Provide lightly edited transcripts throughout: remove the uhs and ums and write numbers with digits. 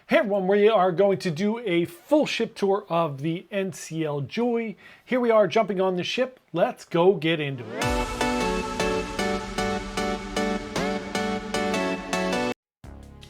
Hey everyone, we are going to do a full ship tour of the NCL Joy. Here we are jumping on the ship. Let's go get into it.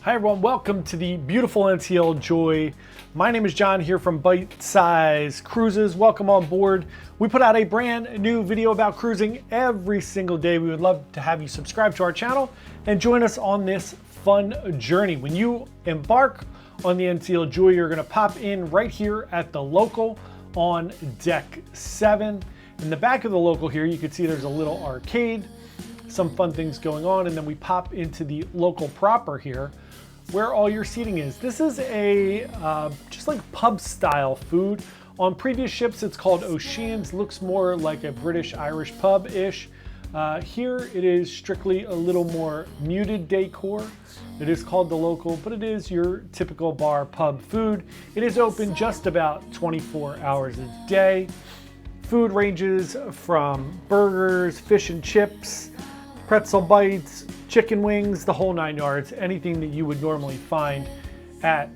Hi everyone, welcome to the beautiful NCL Joy. My name is John here from Byte Size Cruises. Welcome on board. We put out a brand new video about cruising every single day. We would love to have you subscribe to our channel and join us on this fun journey. When you embark on the NCL Joy, you're gonna pop in right here at the local on deck 7. In the back of the local here, you can see there's a little arcade, some fun things going on, and then we pop into the local proper here where all your seating is. This is a just like pub style food. On previous ships, it's called Oceans, looks more like a British-Irish pub-ish. Here it is strictly a little more muted decor. It is called the local, but it is your typical bar pub food. It is open just about 24 hours a day. Food ranges from burgers, fish and chips, pretzel bites, chicken wings, the whole 9 yards, anything that you would normally find at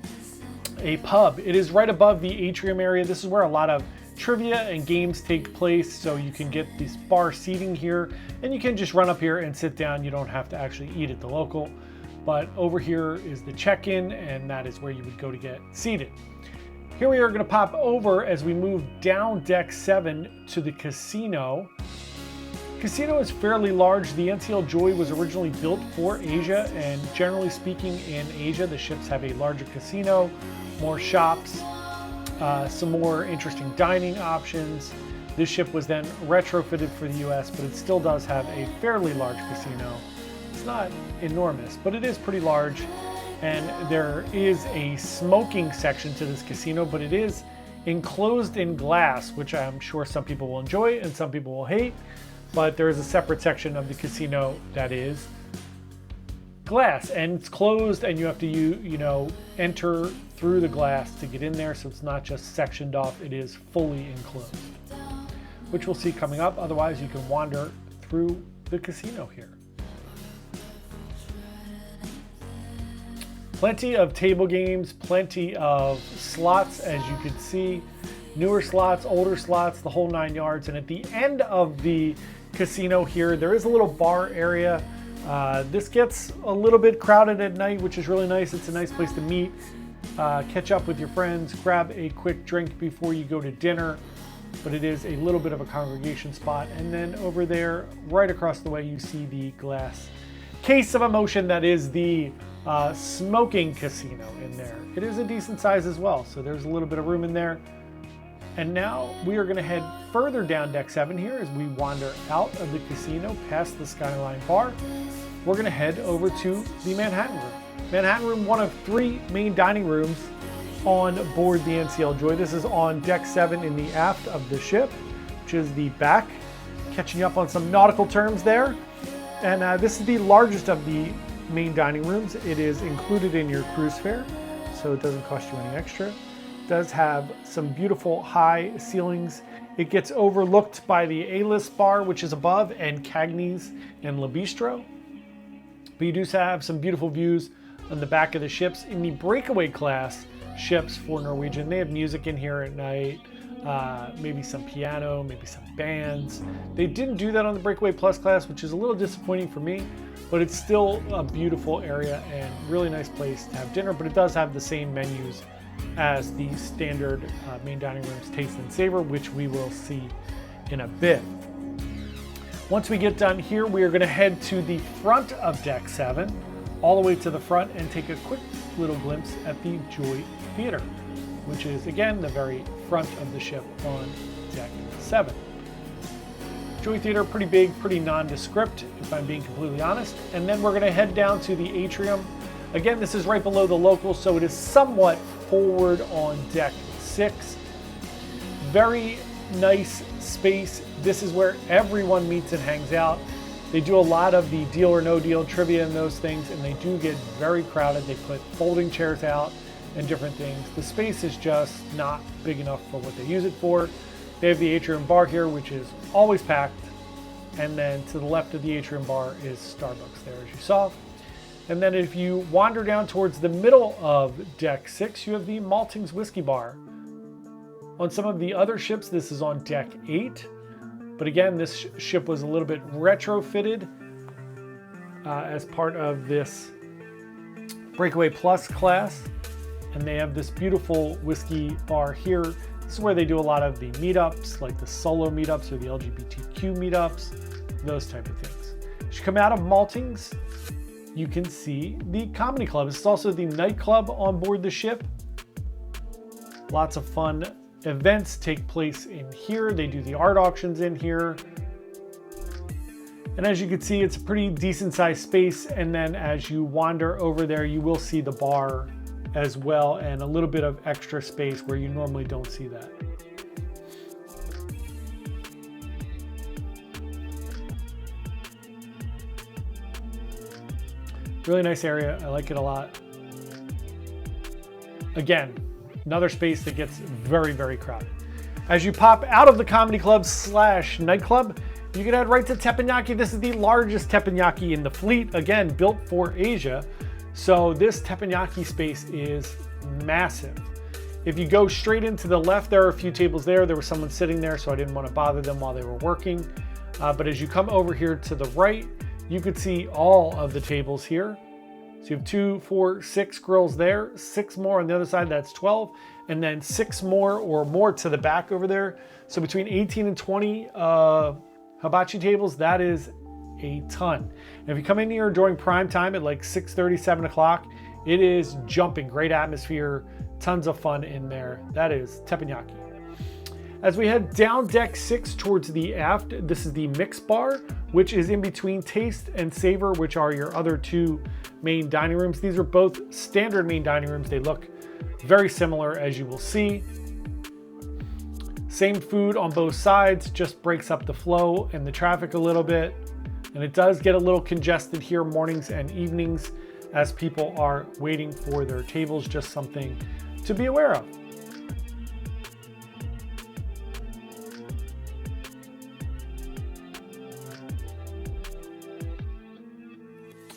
a pub. It is right above the Atrium area. This is where a lot of trivia and games take place, so you can get this bar seating here and you can just run up here and sit down. You don't have to actually eat at the local, but over here is the check-in, and that is where you would go to get seated. Here we are going to pop over as we move down deck 7 to the casino. Casino is fairly large. The NCL Joy was originally built for Asia, and generally speaking in Asia the ships have a larger casino, more shops, some more interesting dining options. This ship was then retrofitted for the US, but it still does have a fairly large casino. It's not enormous, but it is pretty large, and there is a smoking section to this casino, but it is enclosed in glass, which I'm sure some people will enjoy and some people will hate, but there is a separate section of the casino that is glass, and it's closed, and you have to enter through the glass to get in there, so it's not just sectioned off, it is fully enclosed, which we'll see coming up. Otherwise you can wander through the casino here. Plenty of table games, plenty of slots, as you can see, newer slots, older slots, the whole 9 yards. And at the end of the casino here, there is a little bar area. This gets a little bit crowded at night, which is really nice. It's a nice place to meet, catch up with your friends, grab a quick drink before you go to dinner, but it is a little bit of a congregation spot. And then over there, right across the way, you see the glass case of emotion that is the smoking casino in there. It is a decent size as well, so there's a little bit of room in there. And now we are going to head further down deck 7 here as we wander out of the casino past the Skyline Bar. We're going to head over to the Manhattan Room. Manhattan Room, one of 3 main dining rooms on board the NCL Joy. This is on deck 7 in the aft of the ship, which is the back. Catching up on some nautical terms there. And this is the largest of the main dining rooms. It is included in your cruise fare, so it doesn't cost you any extra. It does have some beautiful high ceilings. It gets overlooked by the A-list bar, which is above, and Cagney's and Le Bistro. But you do have some beautiful views on the back of the ships. In the breakaway class ships for Norwegian, they have music in here at night, maybe some piano, maybe some bands. They didn't do that on the breakaway plus class, which is a little disappointing for me, but it's still a beautiful area and really nice place to have dinner. But it does have the same menus as the standard main dining rooms, Taste and Savor, which we will see in a bit. Once we get done here, we are going to head to the front of deck 7, all the way to the front, and take a quick little glimpse at the Joy Theater, which is again the very front of the ship on deck 7. Joy Theater, pretty big, pretty nondescript, if I'm being completely honest. And then we're going to head down to the Atrium. Again, this is right below the local, so it is somewhat forward on deck 6. Very nice space. This is where everyone meets and hangs out. They do a lot of the deal or no deal trivia and those things, and they do get very crowded. They put folding chairs out and different things. The space is just not big enough for what they use it for. They have the Atrium Bar here, which is always packed. And then to the left of the Atrium Bar is Starbucks there, as you saw. And then if you wander down towards the middle of deck 6, you have the Maltings Whiskey Bar. On some of the other ships, this is on deck 8. But again, this ship was a little bit retrofitted as part of this Breakaway Plus class. And they have this beautiful whiskey bar here. This is where they do a lot of the meetups, like the solo meetups or the LGBTQ meetups, those type of things. As you come out of Maltings, you can see the Comedy Club. This is also the nightclub on board the ship. Lots of fun events take place in here. They do the art auctions in here. And as you can see, it's a pretty decent sized space. And then as you wander over there, you will see the bar as well, and a little bit of extra space where you normally don't see that. Really nice area. I like it a lot. Again, another space that gets very, very crowded. As you pop out of the Comedy Club / nightclub, you can head right to teppanyaki. This is the largest teppanyaki in the fleet, again, built for Asia. So this teppanyaki space is massive. If you go straight into the left, there are a few tables there. There was someone sitting there, so I didn't want to bother them while they were working. But as you come over here to the right, you could see all of the tables here. So you have 2, 4, 6 grills there, 6 more on the other side, that's 12. And then 6 more or more to the back over there. So between 18 and 20 hibachi tables, that is a ton. And if you come in here during prime time at like 6:30, 7 o'clock, it is jumping. Great atmosphere, tons of fun in there. That is teppanyaki. As we head down deck 6 towards the aft, this is the mix bar, which is in between Taste and Savor, which are your other 2 main dining rooms. These are both standard main dining rooms. They look very similar, as you will see. Same food on both sides, just breaks up the flow and the traffic a little bit. And it does get a little congested here mornings and evenings as people are waiting for their tables, just something to be aware of.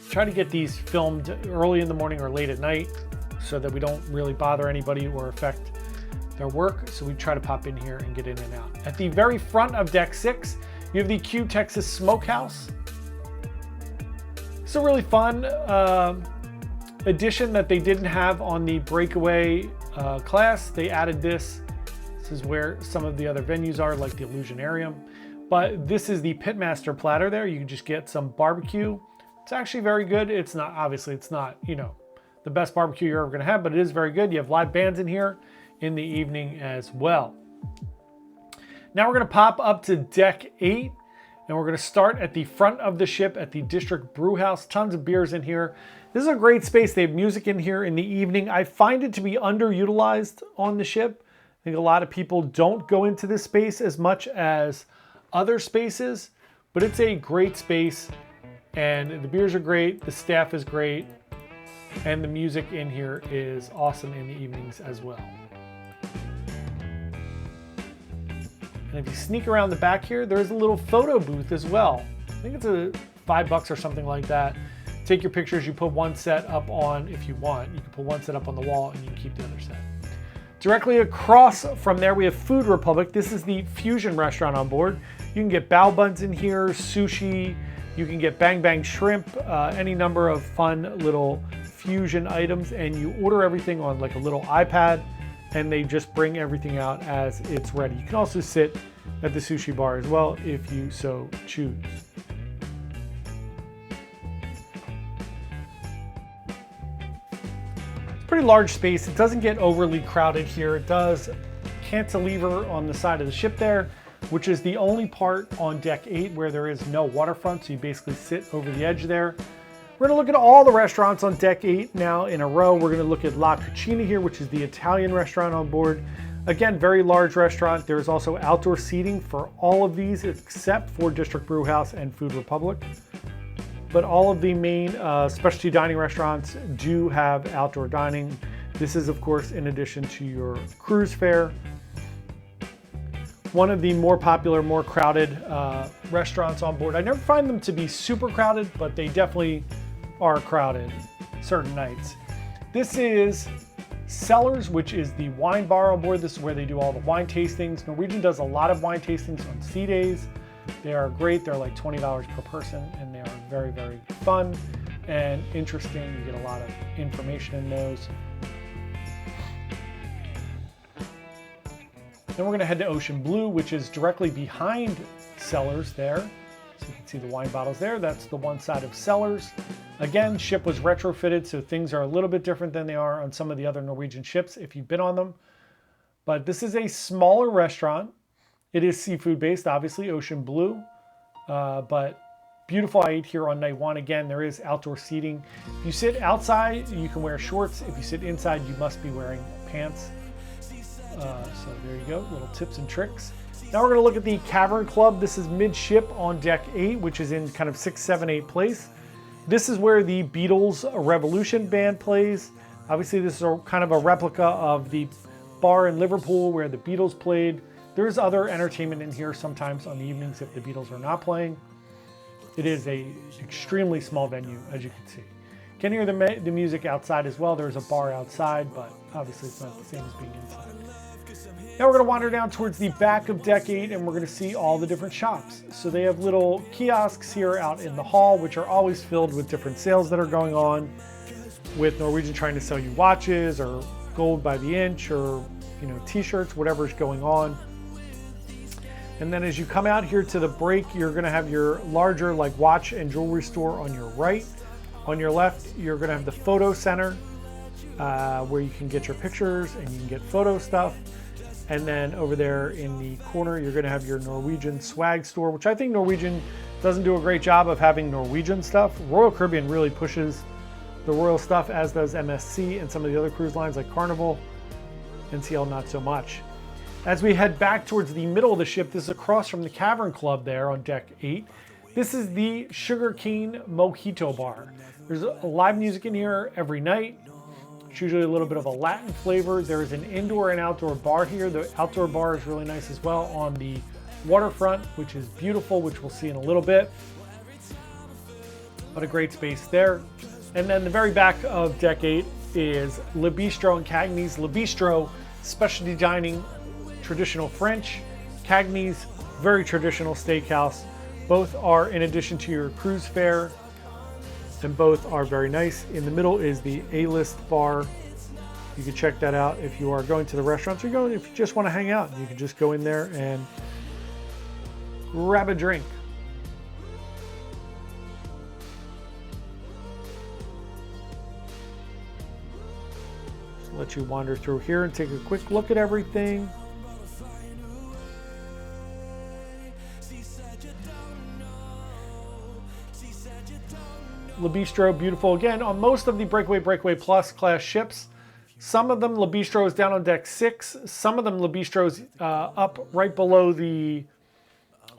Try to get these filmed early in the morning or late at night so that we don't really bother anybody or affect their work. So we try to pop in here and get in and out. At the very front of deck 6, you have the Q Texas Smokehouse. It's a really fun addition that they didn't have on the Breakaway class. They added this. This is where some of the other venues are, like the Illusionarium. But this is the Pitmaster platter there. You can just get some barbecue. It's actually very good. It's not, obviously, it's not, you know, the best barbecue you're ever going to have, but it is very good. You have live bands in here in the evening as well. Now we're going to pop up to deck 8. And we're going to start at the front of the ship at the District Brew House. Tons of beers in here. This is a great space. They have music in here in the evening. I find it to be underutilized on the ship. I think a lot of people don't go into this space as much as other spaces, but it's a great space. And the beers are great. The staff is great. And the music in here is awesome in the evenings as well. And if you sneak around the back here, there's a little photo booth as well. I think it's a $5 or something like that. Take your pictures, you put one set up on, if you want, you can put one set up on the wall and you can keep the other set. Directly across from there, we have Food Republic. This is the fusion restaurant on board. You can get bao buns in here, sushi, you can get bang bang shrimp, any number of fun little fusion items, and you order everything on like a little iPad, and they just bring everything out as it's ready. You can also sit at the sushi bar as well if you so choose. It's a pretty large space. It doesn't get overly crowded here. It does cantilever on the side of the ship there, which is the only part on deck 8 where there is no waterfront, so you basically sit over the edge there. We're gonna look at all the restaurants on deck 8 now in a row. We're gonna look at La Cucina here, which is the Italian restaurant on board. Again, very large restaurant. There's also outdoor seating for all of these except for District Brew House and Food Republic. But all of the main specialty dining restaurants do have outdoor dining. This is, of course, in addition to your cruise fare. One of the more popular, more crowded restaurants on board. I never find them to be super crowded, but they definitely are crowded certain nights. This is Cellars, which is the wine bar on board. This is where they do all the wine tastings. Norwegian does a lot of wine tastings on sea days. They are great. They're like $20 per person, and they are very, very fun and interesting. You get a lot of information in those. Then we're going to head to Ocean Blue, which is directly behind Cellars there. So you can see the wine bottles there. That's the one side of Cellars. Again, ship was retrofitted, so things are a little bit different than they are on some of the other Norwegian ships if you've been on them. But this is a smaller restaurant. It is seafood based, obviously, Ocean Blue. But beautiful. I ate here on night one. Again, there is outdoor seating. If you sit outside, you can wear shorts. If you sit inside, you must be wearing pants. So there you go, little tips and tricks. Now we're going to look at the Cavern Club. This is midship on deck 8, which is in kind of 6, 7, 8 place. This is where the Beatles Revolution band plays. Obviously, this is kind of a replica of the bar in Liverpool where the Beatles played. There's other entertainment in here sometimes on the evenings if the Beatles are not playing. It is a extremely small venue, as you can see. You can hear the music outside as well. There's a bar outside, but obviously it's not the same as being inside. Now we're going to wander down towards the back of deck 8 and we're going to see all the different shops. So they have little kiosks here out in the hall, which are always filled with different sales that are going on, with Norwegian trying to sell you watches or gold by the inch or, you know, t-shirts, whatever's going on. And then as you come out here to the break, you're going to have your larger like watch and jewelry store on your right. On your left, you're going to have the photo center where you can get your pictures and you can get photo stuff. And then over there in the corner, you're going to have your Norwegian swag store, which I think Norwegian doesn't do a great job of having Norwegian stuff. Royal Caribbean really pushes the Royal stuff, as does MSC and some of the other cruise lines like Carnival. NCL not so much. As we head back towards the middle of the ship, this is across from the Cavern Club there on deck 8. This is the Sugar Cane Mojito Bar. There's a live music in here every night. It's usually a little bit of a Latin flavor. There's an indoor and outdoor bar here. The outdoor bar is really nice as well on the waterfront, which is beautiful, which we'll see in a little bit. But a great space there. And then the very back of deck 8 is Le Bistro and Cagney's. Le Bistro, specialty dining, traditional French. Cagney's, very traditional steakhouse. Both are in addition to your cruise fare, and both are very nice. In the middle is the A-list bar. You can check that out if you are going to the restaurants or going if you just want to hang out. You can just go in there and grab a drink. Just let you wander through here and take a quick look at everything. Le Bistro, beautiful. Again, on most of the Breakaway Plus class ships, some of them Le Bistro is down on deck 6. Some of them Le Bistro's up right below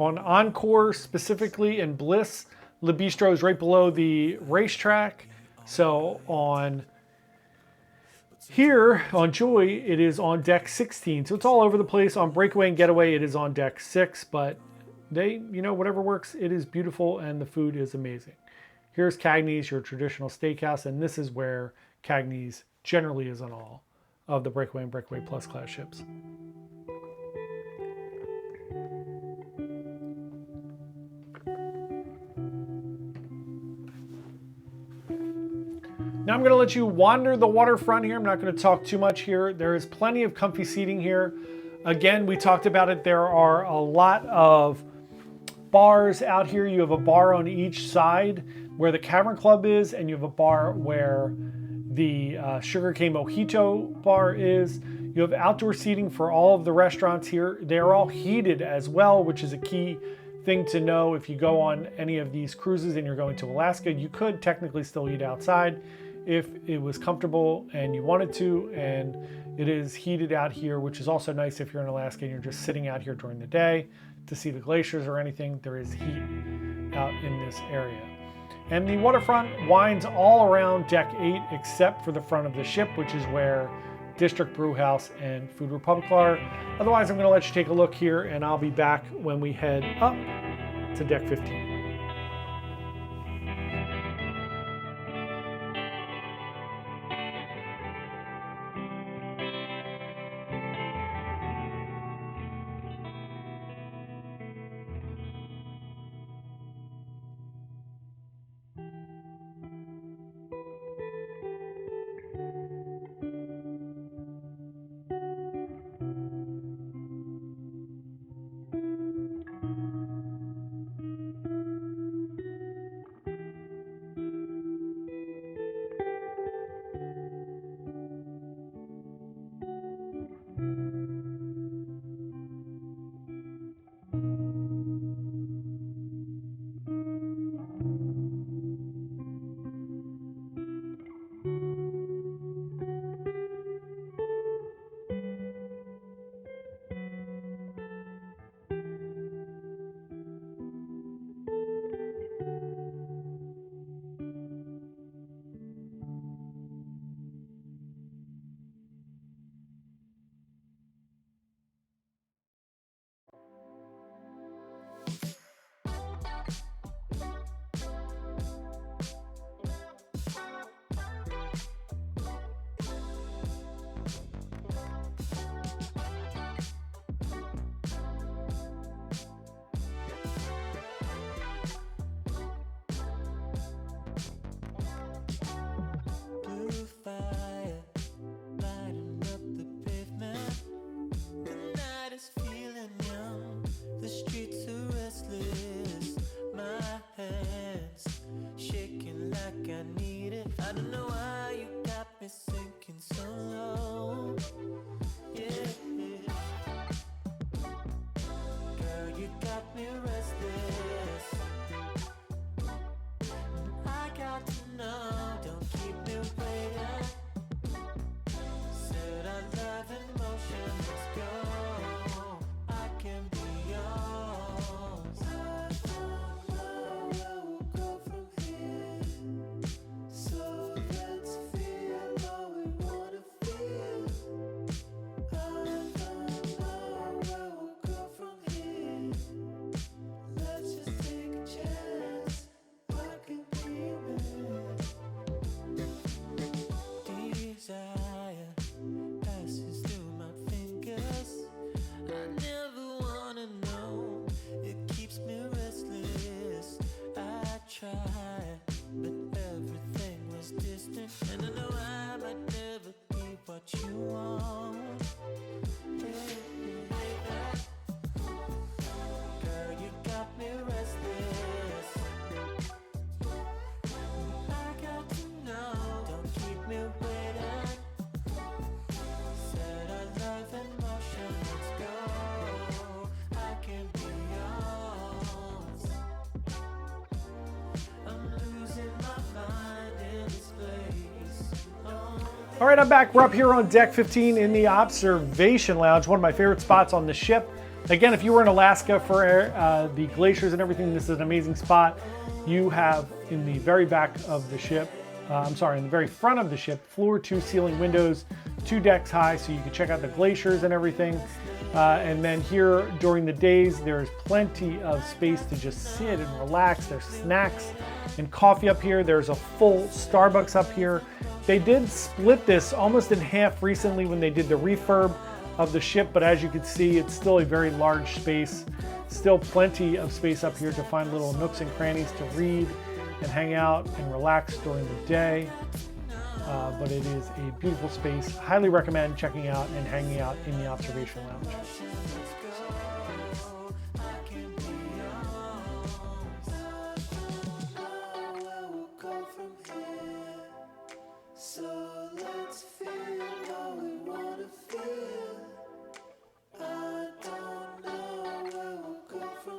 on Encore specifically, and Bliss, Le Bistro is right below the racetrack. So on here, on Joy, it is on deck 16. So it's all over the place. On Breakaway and Getaway, it is on deck 6. But they, you know, whatever works, it is beautiful and the food is amazing. Here's Cagney's, your traditional steakhouse, and this is where Cagney's generally is on all of the Breakaway and Breakaway Plus class ships. Now I'm going to let you wander the waterfront here. I'm not going to talk too much here. There is plenty of comfy seating here. Again, we talked about it. There are a lot of bars out here. You have a bar on each side where the Cavern Club is, and you have a bar where the Sugar Cane Mojito bar is. You have outdoor seating for all of the restaurants here. They're all heated as well, which is a key thing to know. If you go on any of these cruises and you're going to Alaska, you could technically still eat outside if it was comfortable and you wanted to, and it is heated out here, which is also nice if you're in Alaska and you're just sitting out here during the day to see the glaciers or anything. There is heat out in this area. And the waterfront winds all around deck 8 except for the front of the ship, which is where District Brewhouse and Food Republic are. Otherwise, I'm going to let you take a look here, and I'll be back when we head up to deck 15. All right, I'm back. We're up here on deck 15 in the observation lounge, one of my favorite spots on the ship. Again, if you were in Alaska for the glaciers and everything, this is an amazing spot. You have in the very back of the ship, in the very front of the ship, floor to ceiling windows, 2 decks high, so you can check out the glaciers and everything. And then here during the days, there's plenty of space to just sit and relax. There's snacks and coffee up here. There's a full Starbucks up here. They did split this almost in half recently when they did the refurb of the ship, but as you can see, it's still a very large space. Still plenty of space up here to find little nooks and crannies to read and hang out and relax during the day. But it is a beautiful space. Highly recommend checking out and hanging out in the observation lounge.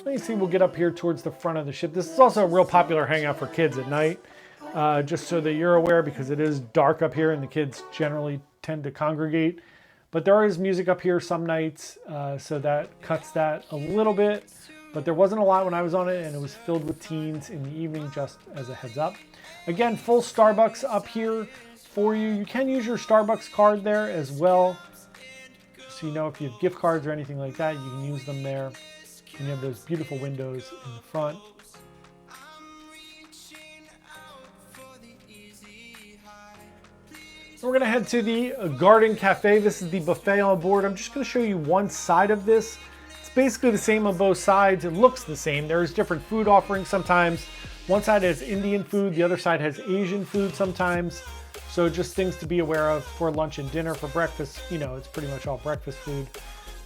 Let me see, we'll get up here towards the front of the ship. This is also a real popular hangout for kids at night, just so that you're aware, because it is dark up here and the kids generally tend to congregate. But there is music up here some nights, so that cuts that a little bit. But there wasn't a lot when I was on it, and it was filled with teens in the evening, just as a heads up. Again, full Starbucks up here for you. You can use your Starbucks card there as well. So you know if you have gift cards or anything like that, you can use them there. And you have those beautiful windows in the front. So we're going to head to the Garden Cafe. This is the buffet on board. I'm just going to show you one side of this. It's basically the same on both sides. It looks the same. There's different food offerings sometimes. One side has Indian food. The other side has Asian food sometimes. So just things to be aware of for lunch and dinner. For breakfast, you know, it's pretty much all breakfast food.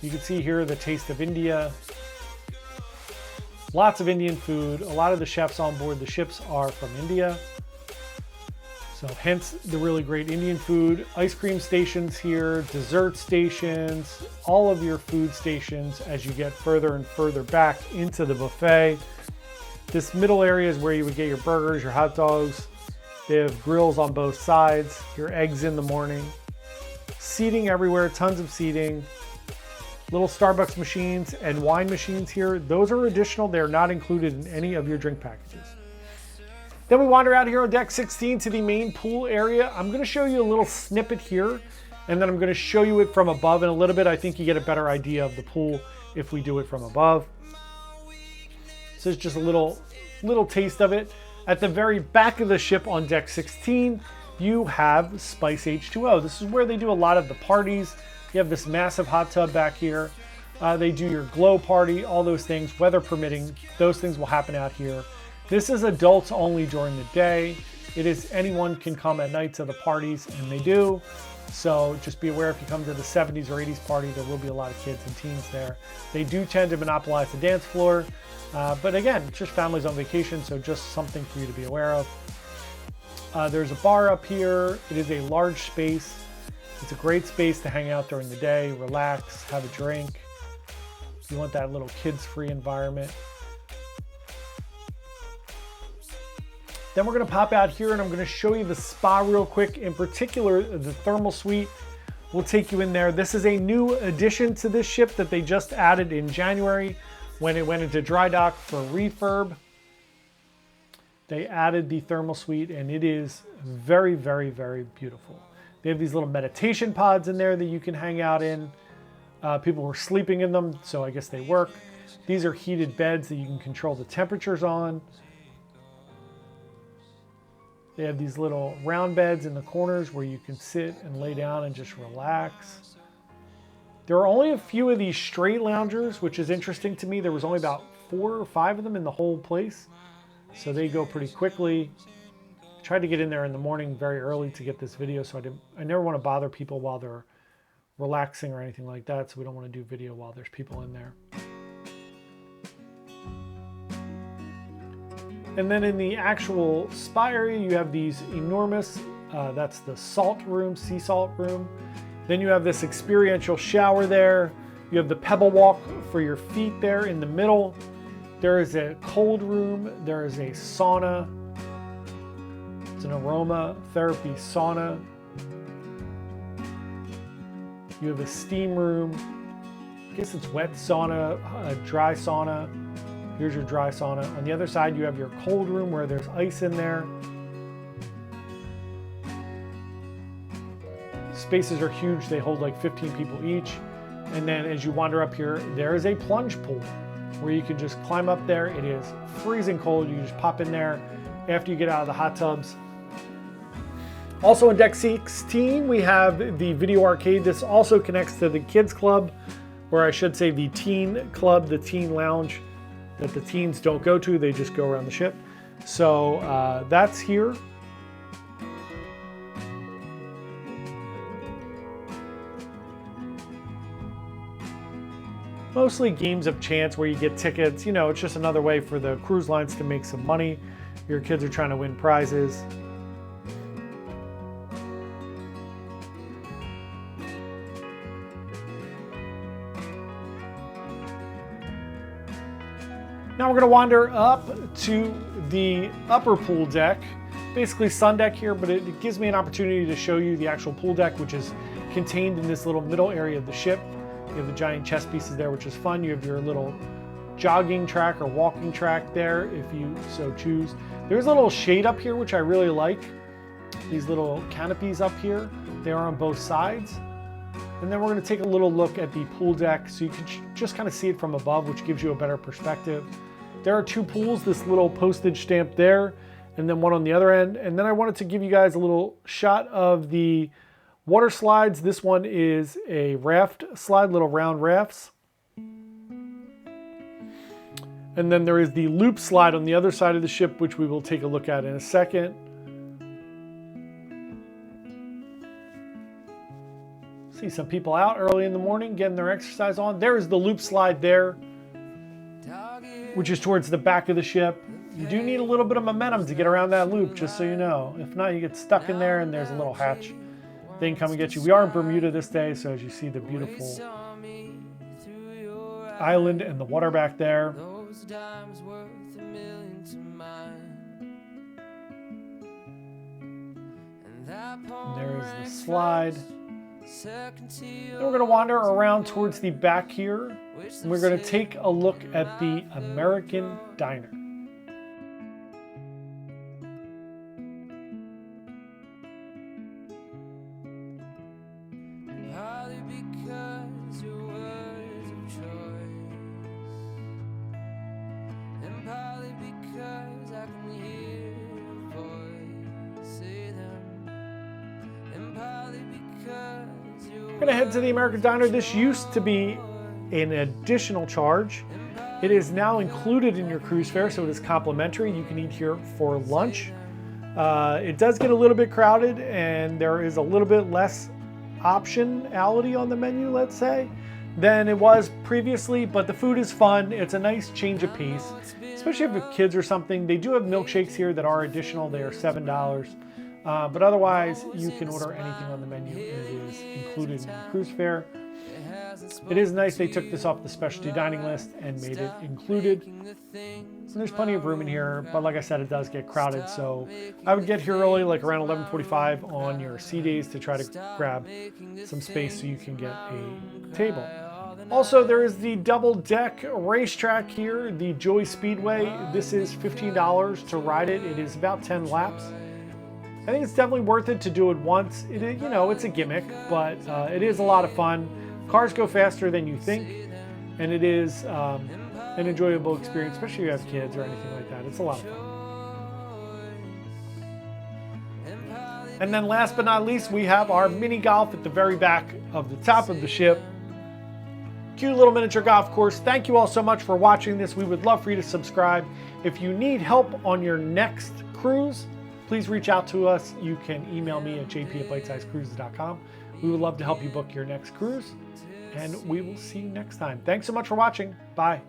You can see here the Taste of India. Lots of Indian food. A lot of the chefs on board the ships are from India. So hence the really great Indian food. Ice cream stations here, dessert stations, all of your food stations as you get further and further back into the buffet. This middle area is where you would get your burgers, your hot dogs. They have grills on both sides, your eggs in the morning. Seating everywhere, tons of seating. Little Starbucks machines and wine machines here. Those are additional. They're not included in any of your drink packages. Then we wander out here on deck 16 to the main pool area. I'm going to show you a little snippet here, and then I'm going to show you it from above in a little bit. I think you get a better idea of the pool if we do it from above. So it's just a little taste of it. At the very back of the ship on deck 16, you have Spice H2O. This is where they do a lot of the parties. You have this massive hot tub back here. They do your glow party, all those things, weather permitting. Those things will happen out here. This is adults only during the day. It is anyone can come at night to the parties, and they do. So just be aware if you come to the 70s or 80s party, there will be a lot of kids and teens there. They do tend to monopolize the dance floor. But again, it's just families on vacation, so just something for you to be aware of. There's a bar up here. It is a large space. It's a great space to hang out during the day, relax, have a drink. You want that little kids-free environment. Then we're going to pop out here and I'm going to show you the spa real quick. In particular, the thermal suite. We'll take you in there. This is a new addition to this ship that they just added in January when it went into dry dock for refurb. They added the thermal suite and it is very, very, very beautiful. They have these little meditation pods in there that you can hang out in. People were sleeping in them, so I guess they work. These are heated beds that you can control the temperatures on. They have these little round beds in the corners where you can sit and lay down and just relax. There are only a few of these straight loungers, which is interesting to me. There was only about 4 or 5 of them in the whole place. So they go pretty quickly. tried to get in there in the morning very early to get this video, so I never want to bother people while they're relaxing or anything like that, so we don't want to do video while there's people in there. And then in the actual spa area, you have these enormous, that's the salt room, sea salt room. Then you have this experiential shower there. You have the pebble walk for your feet there in the middle. There is a cold room. There is a sauna. It's an aroma therapy sauna. You have a steam room. I guess it's wet sauna, a dry sauna. Here's your dry sauna. On the other side, you have your cold room where there's ice in there. Spaces are huge. They hold like 15 people each. And then as you wander up here, there is a plunge pool where you can just climb up there. It is freezing cold. You just pop in there after you get out of the hot tubs. Also in deck 16, we have the video arcade. This also connects to the kids club, or I should say the teen club, the teen lounge that the teens don't go to. They just go around the ship. So that's here. Mostly games of chance where you get tickets. You know, it's just another way for the cruise lines to make some money. Your kids are trying to win prizes. Now we're going to wander up to the upper pool deck, basically sun deck here, but it gives me an opportunity to show you the actual pool deck, which is contained in this little middle area of the ship. You have the giant chess pieces there, which is fun. You have your little jogging track or walking track there if you so choose. There's a little shade up here, which I really like. These little canopies up here, they are on both sides. And then we're going to take a little look at the pool deck so you can just kind of see it from above, which gives you a better perspective. There are two pools, this little postage stamp there, and then one on the other end. And then I wanted to give you guys a little shot of the water slides. This one is a raft slide, little round rafts. And then there is the loop slide on the other side of the ship, which we will take a look at in a second. See some people out early in the morning getting their exercise on. There is the loop slide there, which is towards the back of the ship. You do need a little bit of momentum to get around that loop, just so you know. If not, you get stuck in there and there's a little hatch thing come and get you. We are in Bermuda this day, so as you see the beautiful island and the water back there. And there is the slide. Then we're going to wander around towards the back here, and we're going to take a look at the American Diner. We're going to head to the American Diner. This used to be an additional charge. It is now included in your cruise fare, so it is complimentary. You can eat here for lunch. It does get a little bit crowded, and there is a little bit less optionality on the menu, let's say, than it was previously, but the food is fun. It's a nice change of pace, especially if you have kids or something. They do have milkshakes here that are additional. They are $7. But otherwise, you can order anything on the menu, and it is included in the cruise fare. It is nice they took this off the specialty dining list and made it included. And there's plenty of room in here, but like I said, it does get crowded, so I would get here early, like around 11:45 on your sea days, to try to grab some space so you can get a table. Also, there is the double deck racetrack here, the Joy Speedway. This is $15 to ride it. It is about 10 laps. I think it's definitely worth it to do it once. It is, you know, it's a gimmick, but it is a lot of fun. Cars go faster than you think, and it is an enjoyable experience, especially if you have kids or anything like that. It's a lot of fun. And then last but not least, we have our mini golf at the very back of the top of the ship. Cute little miniature golf course. Thank you all so much for watching this. We would love for you to subscribe. If you need help on your next cruise, please reach out to us. You can email me at jp@bitesizecruises.com. We would love to help you book your next cruise, and we will see you next time. Thanks so much for watching. Bye.